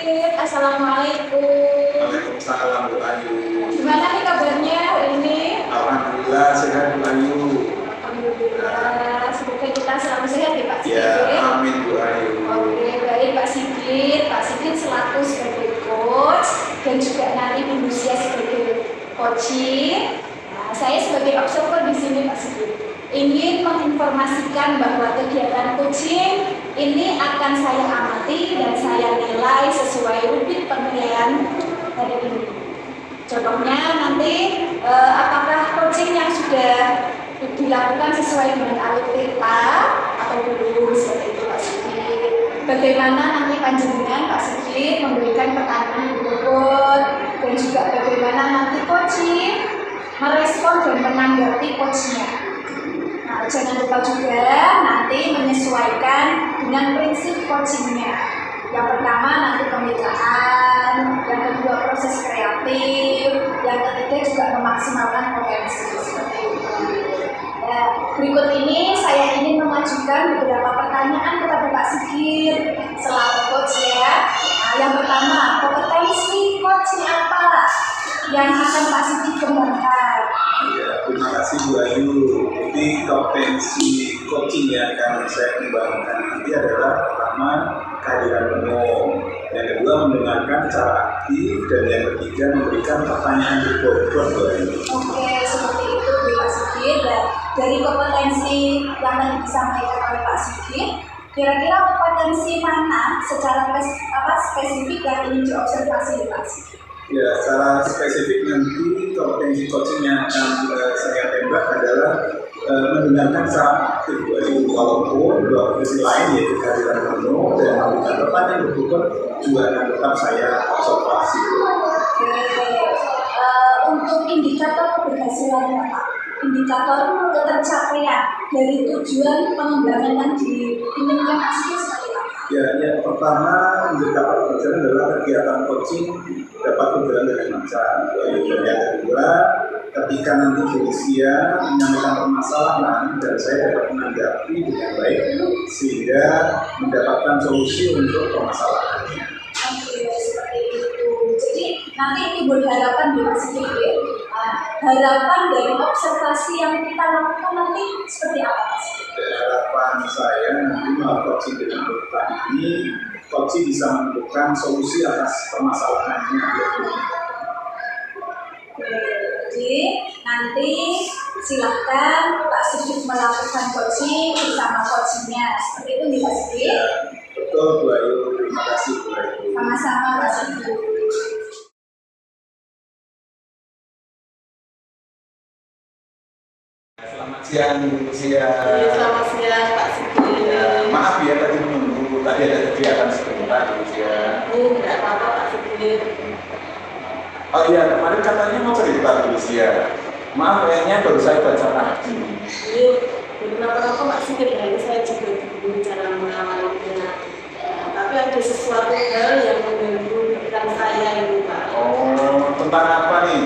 Sigit, Assalamualaikum. Waalaikumsalam Bu Ayu. Gimana nih kabarnya hari ini? Alhamdulillah sehat Bu Ayu. Alhamdulillah, semoga kita selalu sehat ya Pak Sigit. Ya, amin Bu Ayu. Oke, baik Pak Sigit. Pak Sigit selaku sebagai coach dan juga nanti Bu Lucia sebagai coaching. Nah, saya sebagai observer di sini Pak Sigit ingin menginformasikan bahwa kegiatan coaching ini akan saya amati dan saya nilai sesuai rubrik penilaian hari ini. Contohnya nanti apakah coaching yang sudah dilakukan sesuai dengan alur kita atau belum, seperti itu Pak Sigit. Bagaimana nanti panjenengan Pak Sigit memberikan pertanyaan berikut dan juga bagaimana nanti coaching merespon dan menanggapi coachnya. Nah, jangan lupa juga nanti menyesuaikan dengan prinsip coachingnya. Yang pertama nanti pemitaan, yang kedua proses kreatif, yang ketiga juga memaksimalkan potensi seperti itu. Nah, berikut ini saya ingin mengajukan beberapa pertanyaan kepada Pak Sigit selaku coach ya. Nah, yang pertama, kompetensi coaching apa yang akan Pak Sigit kembangkan? Ya, terima kasih Bu Ayu. Jadi kompetensi coaching yang akan saya kembangkan nanti adalah pertama kehadiran umum, yang kedua mendengarkan secara aktif, dan yang ketiga memberikan pertanyaan berbobot Bu Ayu. Oke, seperti itu Pak Sigit. Dan dari kompetensi yang tadi disampaikan oleh Pak Sigit, kira-kira kompetensi mana secara spesifik yang ingin diobservasi Pak Sigit? Ya, secara spesifik nanti kompetensi coaching yang akan saya tembak adalah mendengarkan secara aktif Bu Ayu. Walaupun dua profesi lain yaitu kehadiran penuh dan memberikan pertanyaan berbobot juga akan tetap saya observasi. Oke, untuk indikator keberhasilan Pak, indikator ketercapaian dari tujuan pengembangan yang diinginkan Pak Sigit seperti apa? Ya, yang pertama indikator keberhasilan adalah kegiatan coaching dapat berjalan dengan lancar. Dan yang kedua, ketika nanti berusia menyampaikan permasalahan dan saya dapat menanggapi dengan baik sehingga mendapatkan solusi untuk permasalahannya. Oke, seperti itu. Jadi nanti timbul harapan di Pak Sigit ya. Harapan dari observasi yang kita lakukan nanti seperti apa Pak Sigit? Harapan saya nanti melalui coaching dengan dokter ini, coaching bisa menemukan solusi atas permasalahannya. Jadi nanti silahkan Pak Sigit melakukan coaching bersama coachingnya. Seperti itu nih Pak Sigit. Ya, betul Bu Ayu. Terima kasih Bu Ayu. Sama-sama Pak Sigit. Selamat siang Bu Lucia. Selamat siang Pak Sigit. Ya, maaf ya tadi menunggu, tadi ada kegiatan sebentar Bu Lucia. Enggak apa-apa Pak Sigit. Oh iya, kemarin katanya mau cerita Bu Lucia. Maaf kayaknya baru saya baca tadi. Ini beberapa Pak Sigit ya, saya juga bingung cara mengawalinya. Tapi ada sesuatu hal yang mengganggu pikiran saya ini Pak. Oh, tentang apa nih?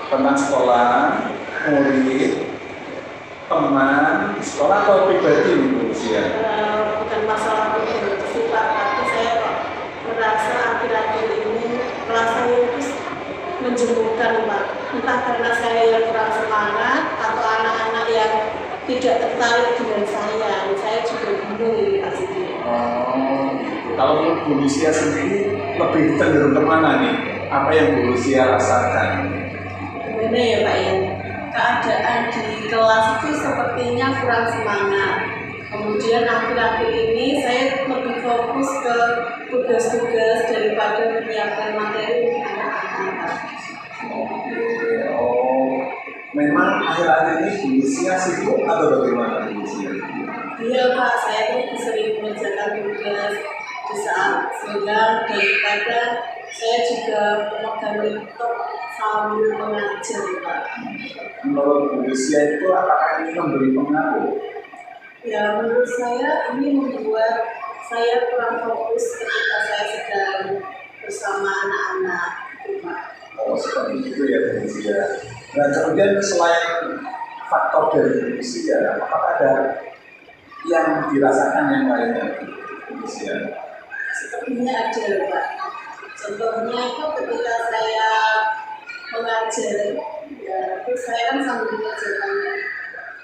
Tentang sekolah, murid, teman, sekolah atau pribadi nih Bu Lucia? Bukan masalah pribadi sih Pak, tapi saya kok merasa akhir-akhir ini kelas saya itu menjenuhkan Pak. Entah karena saya yang kurang semangat atau anak-anak yang tidak tertarik dengan saya. Saya juga bingung ini Pak Sigit. Oh, kalau Bu Lucia sendiri lebih cenderung kemana nih? Apa yang Bu Lucia rasakan? Gimana ya Pak ya? Keadaan di kelas itu sepertinya kurang semangat. Kemudian akhir-akhir ini saya lebih fokus ke tugas-tugas daripada menyiapkan materi untuk anak-anak. Oh, memang akhir-akhir ini Bu Lucia sibuk atau bagaimana Bu Lucia? Iya Pak, saya lebih sering mengerjakan tugas di saat senggang daripada saya juga memegang laptop sambil mengajar Pak. Menurut Bu Lucia itu apakah ini memberi pengaruh? Ya menurut saya ini membuat saya kurang fokus ketika saya sedang bersama anak-anak itu Pak. Oh, seperti itu ya Bu Lucia. Nah, kemudian selain faktor dari Bu Lucia, apakah ada yang dirasakan yang lainnya Bu Lucia? Sepertinya ada Pak. Contohnya itu ketika saya mengajar, ya itu saya kan sambil mengerjakan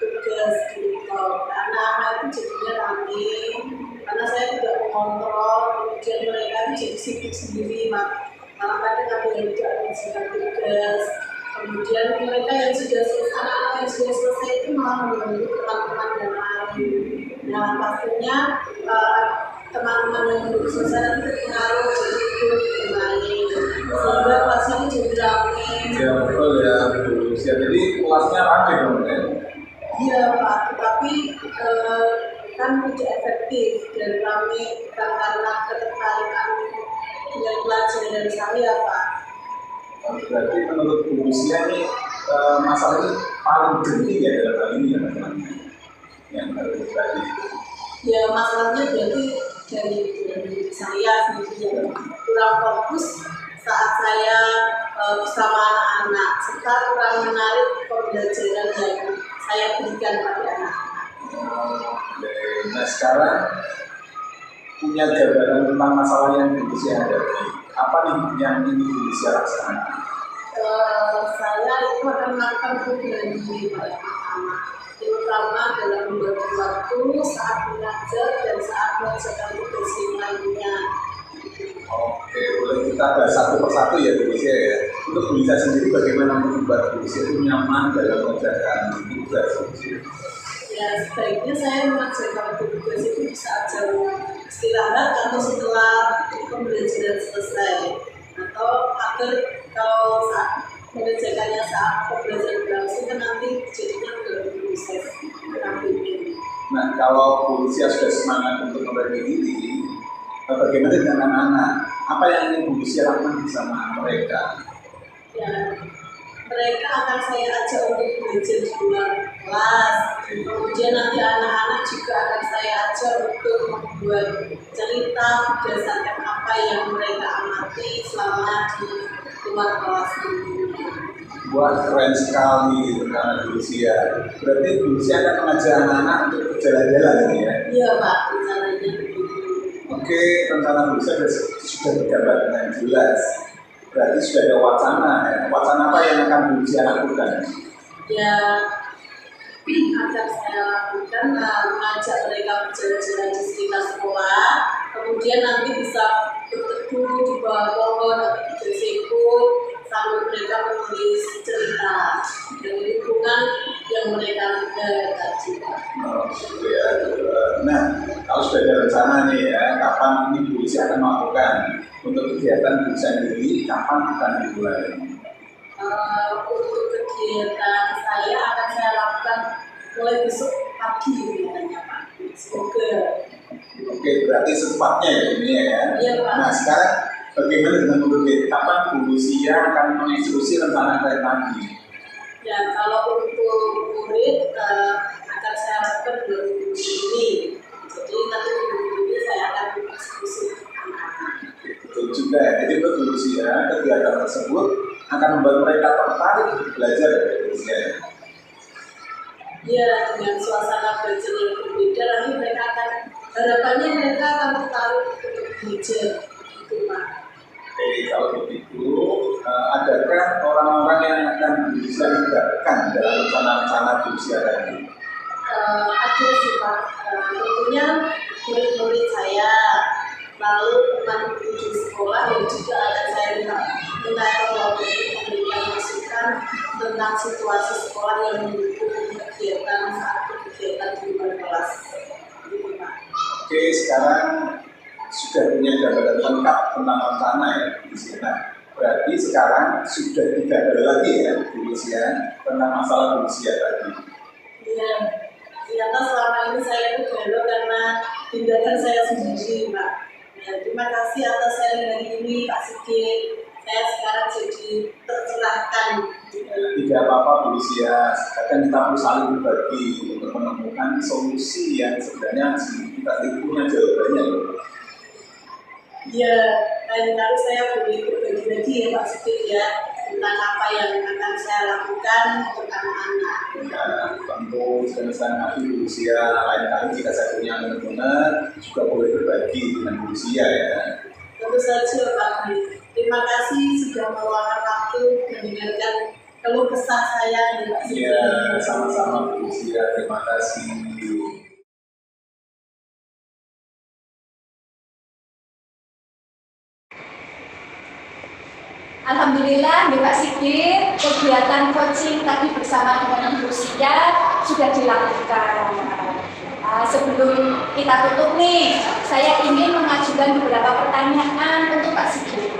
tugas di anak-anak itu jadinya rame karena saya tidak mengontrol, kemudian mereka jadi sibuk sendiri, malah kadang ada yang tidak mengerjakan tugas. Kemudian mereka yang sudah selesai, anak-anak yang sudah selesai itu malah mengganggu teman-teman yang lain. Nah pastinya teman-teman yang belum selesai itu terpengaruh jadi ikut bermain, sehingga kelasnya itu jadi rame. Ya betul ya, betul. Ya, jadi kelasnya rame dong ya. Iya Pak, tetapi kan tidak efektif dan rame bukan karena ketertarikan dengan pelajaran saya Pak. Berarti menurut Bu Lucia ini masalah ini paling genting ya dalam hal ini ya teman-teman yang harus tadi. Ya masalahnya berarti dari saya sendiri yang kurang fokus saat saya bersama anak-anak serta kurang menarik pembelajaran yang saya berikan pada anak-anak. Nah sekarang punya gambaran tentang masalah yang Bu Lucia hadapi. Apa nih yang ingin Bu Lucia laksanakan? Saya itu akan melakukan program di anak-anak, terutama dalam membagi waktu saat mengajar dan saat mengerjakan tugas yang lainnya. Oke, boleh kita bahas satu persatu ya Bu Lucia ya. Untuk Bu Lucia sendiri bagaimana membuat Bu Lucia itu nyaman dalam mengerjakan tugas Bu Lucia? Ya sebaiknya saya mengerjakan tugas itu di saat jam istirahat atau setelah pembelajaran selesai, atau agar kalau saat mengerjakannya saat pembelajaran berlangsung kan nanti jadinya mengganggu proses pengambilan. Nah, kalau Bu Lucia sudah semangat untuk membagi diri, bagaimana dengan anak-anak? Apa yang ingin Bu Lucia lakukan bersama mereka? Ya, mereka akan saya ajak untuk belajar di luar kelas. Kemudian nanti anak-anak juga akan saya ajak untuk membuat cerita berdasarkan apa yang mereka amati selama di luar kelas ini. Wah, keren sekali rencana Bu Lucia. Berarti Bu Lucia akan mengajak anak-anak untuk berjalan-jalan ini ya? Iya Pak, rencananya begitu. Oke, rencana Bu Lucia sudah tergambar dengan jelas. Berarti sudah ada wacana ya. Wacana apa yang akan Bu Lucia lakukan? Ya, akan saya lakukan mengajak mereka berjalan-jalan di sekitar sekolah, kemudian nanti bisa berteduh di bawah pohon atau di bersiko sambil mereka menulis cerita dari lingkungan yang mereka lihat tadi. Ya. Nah, kalau sudah ada rencana nih ya, kapan ini Bu Lucia akan melakukan untuk kegiatan Bu Lucia sendiri, kapan akan dimulai? Untuk kegiatan saya akan saya lakukan mulai besok pagi katanya Pak. Semoga. Oke, berarti secepatnya ya ini ya. Iya Pak. Nah sekarang bagaimana dengan murid? Kapan Bu Lucia akan menginstruksi rencana kayak tadi? Ya kalau untuk murid akan saya lakukan bulan ini. Jadi nanti bulan ini saya akan berdiskusi anak-anak. Betul juga ya. Jadi menurut Bu Lucia kegiatan tersebut akan membuat mereka tertarik belajar dari Bu Lucia. Ya, dengan suasana belajar yang berbeda, nanti mereka akan, harapannya mereka akan tertarik untuk belajar, gitu Pak. Oke, kalau begitu, adakah orang-orang yang akan bisa dilibatkan dalam rencana-rencana Bu Lucia tadi? Ada sih Pak, tentunya murid-murid saya, lalu teman di sekolah yang juga akan saya minta tolong untuk memberikan masukan tentang situasi sekolah yang mendukung kegiatan saat kegiatan di luar kelas. Oke, sekarang sudah punya gambaran lengkap tentang rencana ya Bu Lucia. Berarti sekarang sudah tidak ada lagi ya Bu Lucia tentang masalah Bu Lucia tadi. Iya, ternyata selama ini saya itu galau karena tindakan saya sendiri Pak. Ya, terima kasih atas sharing hari ini Pak Sigit. Saya sekarang jadi tercerahkan. Tidak apa-apa Bu Lucia, kadang kita perlu saling berbagi untuk menemukan solusi yang sebenarnya kita punya jawabannya loh. Ya, lain kali saya boleh berbagi lagi ya Pak Sigit ya tentang apa yang akan saya lakukan untuk anak-anak. Ya, tentu dengan hati Bu Lucia, lain kali jika saya punya benar-benar juga boleh berbagi dengan Bu Lucia ya. Tentu saja Pak. Terima kasih sudah meluangkan waktu mendengarkan keluh kesah saya nih Pak Sigit. Iya, sama-sama Bu Lucia, terima kasih. Alhamdulillah, Pak Sigit, kegiatan coaching tadi bersama dengan Ibu Lucia sudah dilakukan. Sebelum kita tutup nih, saya ingin mengajukan beberapa pertanyaan untuk Pak Sigit.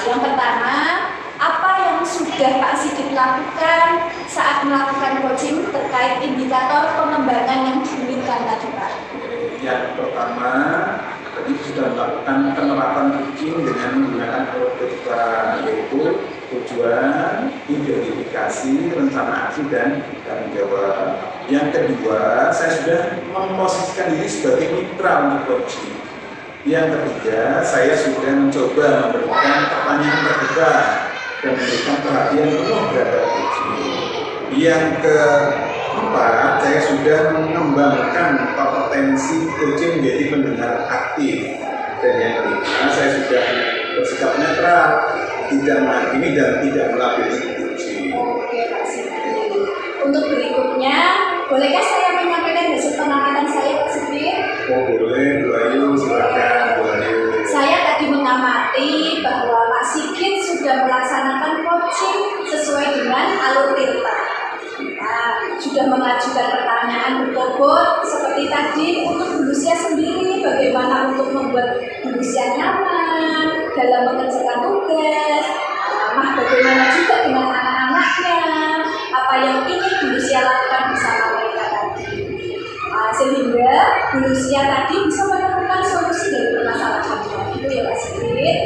Yang pertama, apa yang sudah Pak Sigit lakukan saat melakukan coaching terkait indikator pengembangan yang diinginkan tadi Pak? Yang pertama, tadi sudah melakukan penerapan coaching dengan menggunakan metodika, yaitu tujuan, identifikasi, rencana aksi, dan tanggung jawab. Yang kedua, saya sudah memposisikan diri sebagai mitra untuk coaching. Yang ketiga, saya sudah mencoba memberikan pertanyaan terbuka dan memberikan perhatian penuh terhadap coaching. Yang keempat, saya sudah mengembangkan kompetensi coaching menjadi pendengar aktif. Dan yang kelima, saya sudah bersikap netral, tidak menghakimi dan tidak melabeli coaching. Oke, Pak Sigit. Untuk berikutnya, bolehkah saya menyampaikan hasil pengamatan saya, Pak Sigit? Oh boleh, Bu Ayu, silakan Bu Ayu. Saya tadi mengamati bahwa Pak Sigit sudah melaksanakan coaching sesuai dengan alur tirta. Sudah mengajukan pertanyaan berbobot seperti tadi untuk Bu Lucia sendiri, bagaimana untuk membuat Bu Lucia nyaman dalam mengerjakan tugas, bagaimana juga dengan anak-anaknya, apa yang ingin Bu Lucia lakukan bersama mereka tadi. Sehingga Bu Lucia tadi bisa menemukan solusi dari permasalahannya. Itu ya Pak Sigit.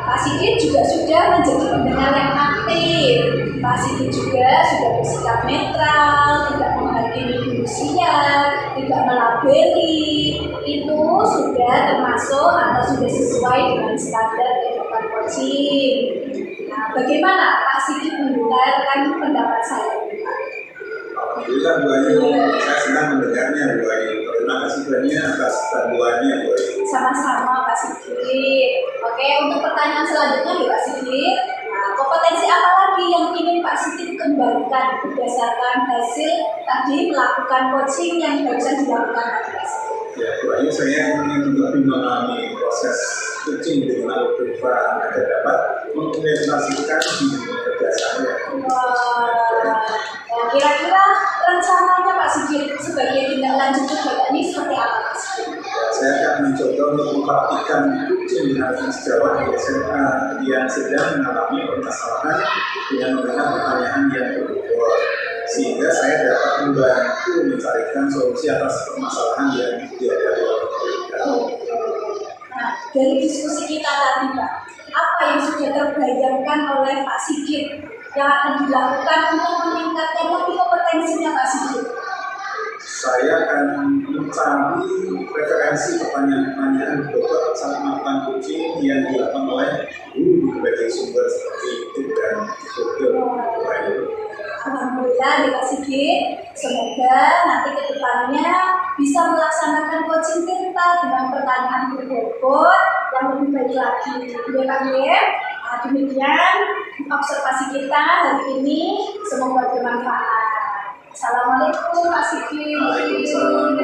Pak Sigit juga sudah menjadi pendengar yang aktif. Pak Sigit juga sudah bersikap netral, tidak menghakimi Bu Lucia, tidak melabeli. Itu sudah termasuk atau sudah sesuai dengan standar kehidupan coaching. Bagaimana Pak Sigit mendengarkan pendapat saya? Alhamdulillah Bu Ayu, saya senang mendengarnya Bu Ayu. Terima kasih banyak atas bantuannya Bu Ayu. Sama-sama Pak Sigit. Oke, untuk pertanyaan selanjutnya ya Pak Sigit. Kompetensi apa lagi yang ingin Pak Sigit kembangkan berdasarkan hasil tadi melakukan coaching yang barusan dilakukan Pak Sigit? Ya Bu Ayu, saya ingin lebih memahami proses coaching dengan alur tirta agar dapat mengimplementasikan di kerja saya. Kira-kira rencananya Pak Sigit sebagai tindak lanjut kegiatan ini seperti apa Pak Sigit? Saya akan mencoba untuk mempraktikkan coaching dengan sejawat di SMA yang sedang mengalami permasalahan dengan mendengar pertanyaan yang berbobot, sehingga saya dapat membantu mencarikan solusi atas permasalahan yang dihadapi oleh mereka. Dari diskusi kita tadi Pak, apa yang sudah terbayangkan oleh Pak Sigit yang akan dilakukan untuk meningkatkan lagi kompetensinya Pak Sigit? Saya akan mencari referensi pertanyaan-pertanyaan berbobot saat melakukan coaching yang dilakukan oleh guru berbagai sumber seperti YouTube dan Google. Alhamdulillah Pak Sigit, semoga nanti ke depannya bisa melaksanakan coaching kita dengan pertanyaan berbobot yang lebih baik lagi. Demikian observasi kita hari ini, semoga bermanfaat. Assalamualaikum Pak Sigit. Waalaikumsalam.